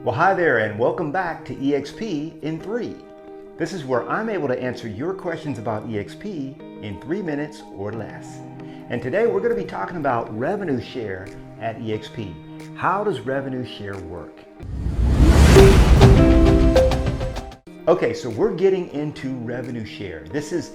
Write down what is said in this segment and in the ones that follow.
Well, hi there and welcome back to eXp in 3. This is where I'm able to answer your questions about eXp in 3 minutes or less. And today we're going to be talking about revenue share at eXp. How does revenue share work? Okay, so we're getting into revenue share. This is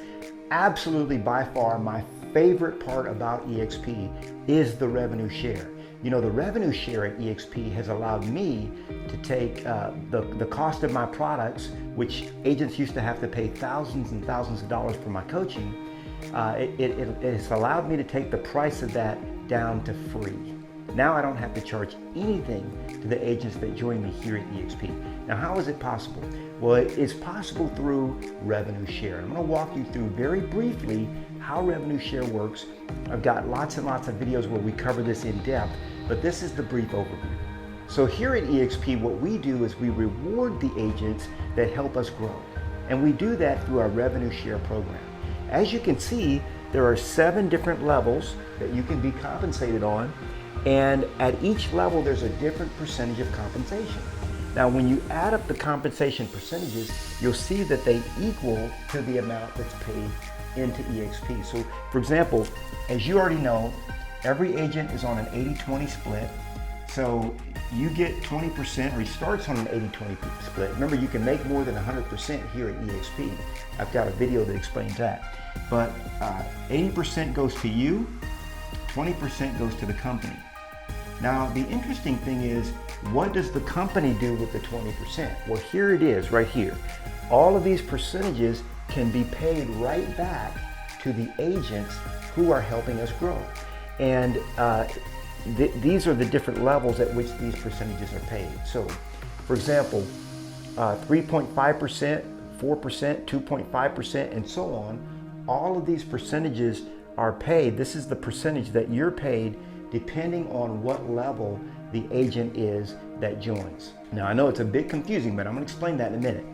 absolutely by far my favorite part about eXp is the revenue share. You know, the revenue share at eXp has allowed me to take the cost of my products, which agents used to have to pay thousands and thousands of dollars for my coaching. It has allowed me to take the price of that down to free. Now I don't have to charge anything to the agents that join me here at eXp. Now, how is it possible? Well, it's possible through revenue share. I'm going to walk you through very briefly how revenue share works. I've got lots and lots of videos where we cover this in depth, but this is the brief overview. So here at eXp, what we do is we reward the agents that help us grow. And we do that through our revenue share program. As you can see, there are 7 different levels that you can be compensated on. And at each level, there's a different percentage of compensation. Now, when you add up the compensation percentages, you'll see that they equal to the amount that's paid into eXp. So, for example, as you already know, every agent is on an 80-20 split. So you get 20%, or he starts on an 80-20 split. Remember, you can make more than 100% here at eXp. I've got a video that explains that. But 80% goes to you, 20% goes to the company. Now, the interesting thing is, what does the company do with the 20%? Well, here it is, right here. All of these percentages can be paid right back to the agents who are helping us grow. And these are the different levels at which these percentages are paid. So, for example, 3.5%, 4%, 2.5%, and so on. All of these percentages are paid. This is the percentage that you're paid depending on what level the agent is that joins. Now, I know it's a bit confusing, but I'm going to explain that in a minute.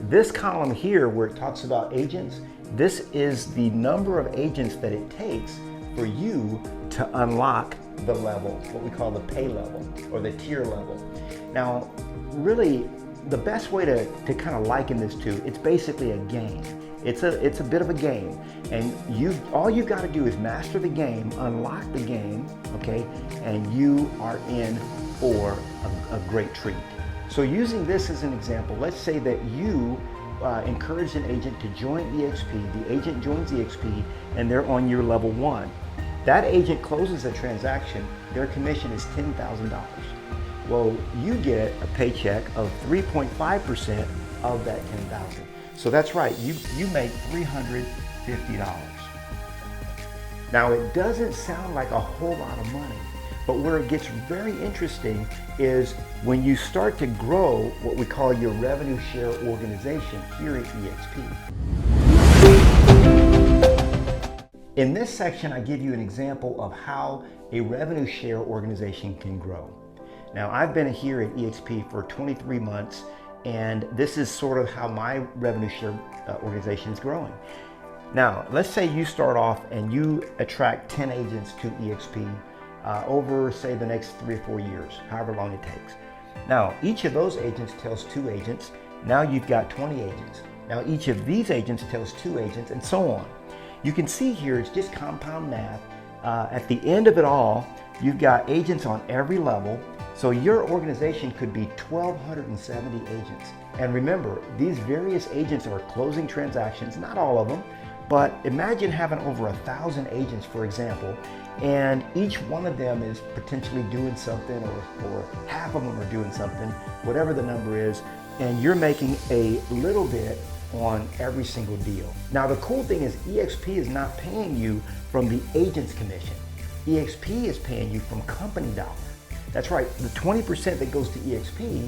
This column here where it talks about agents, this is the number of agents that it takes for you to unlock the level, what we call the pay level or the tier level. Now, really, the best way to kind of liken this to, it's basically a game. It's a bit of a game, and all you've got to do is master the game, unlock the game, okay, and you are in for a great treat. So using this as an example, let's say that you encourage an agent to join eXp, the agent joins eXp, and they're on your level 1. That agent closes a transaction, their commission is $10,000. Well, you get a paycheck of 3.5% of that $10,000. So that's right, you make $350. Now, it doesn't sound like a whole lot of money, but where it gets very interesting is when you start to grow what we call your revenue share organization here at eXp. In this section, I give you an example of how a revenue share organization can grow. Now, I've been here at eXp for 23 months, and this is sort of how my revenue share organization is growing. Now, let's say you start off and you attract 10 agents to eXp over, say, the next 3 or 4 years, however long it takes. Now, each of those agents tells 2 agents. Now you've got 20 agents. Now, each of these agents tells 2 agents, and so on. You can see here, it's just compound math. At the end of it all, you've got agents on every level. So your organization could be 1,270 agents. And remember, these various agents are closing transactions, not all of them, but imagine having over 1,000 agents, for example, and each one of them is potentially doing something, or half of them are doing something, whatever the number is, and you're making a little bit on every single deal. Now, the cool thing is eXp is not paying you from the agent's commission. eXp is paying you from company dollars. That's right, the 20% that goes to eXp,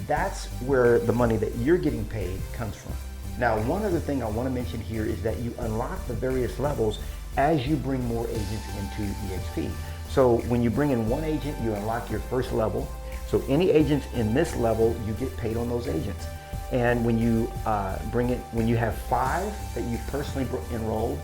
that's where the money that you're getting paid comes from. Now, one other thing I want to mention here is that you unlock the various levels as you bring more agents into eXp. So when you bring in 1 agent, you unlock your first level. So any agents in this level, you get paid on those agents. And when you when you have 5 that you've personally enrolled,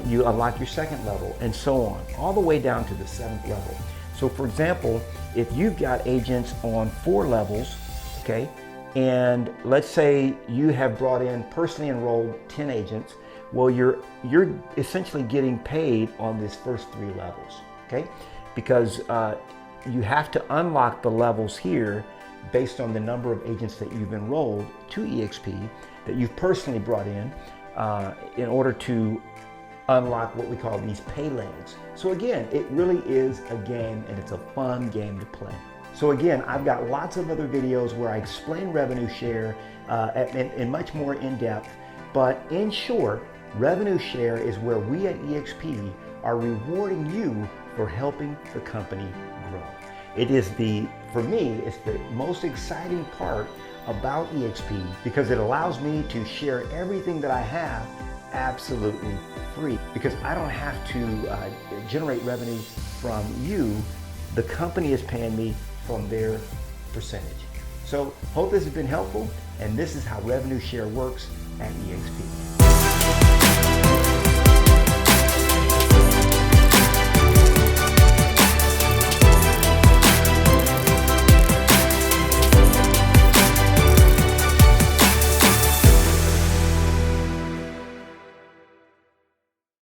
you unlock your second level, and so on, all the way down to the 7th level. So for example, if you've got agents on 4 levels, okay, and let's say you have brought in personally enrolled 10 agents, well, you're essentially getting paid on these first 3 levels, okay? Because you have to unlock the levels here based on the number of agents that you've enrolled to eXp that you've personally brought in order to unlock what we call these pay legs. So again, it really is a game, and it's a fun game to play. So again, I've got lots of other videos where I explain revenue share in much more in depth, but in short, revenue share is where we at eXp are rewarding you for helping the company grow. It is for me, it's the most exciting part about eXp because it allows me to share everything that I have absolutely free, because I don't have to generate revenue from you. The company is paying me from their percentage. So hope this has been helpful, and this is how revenue share works at eXp.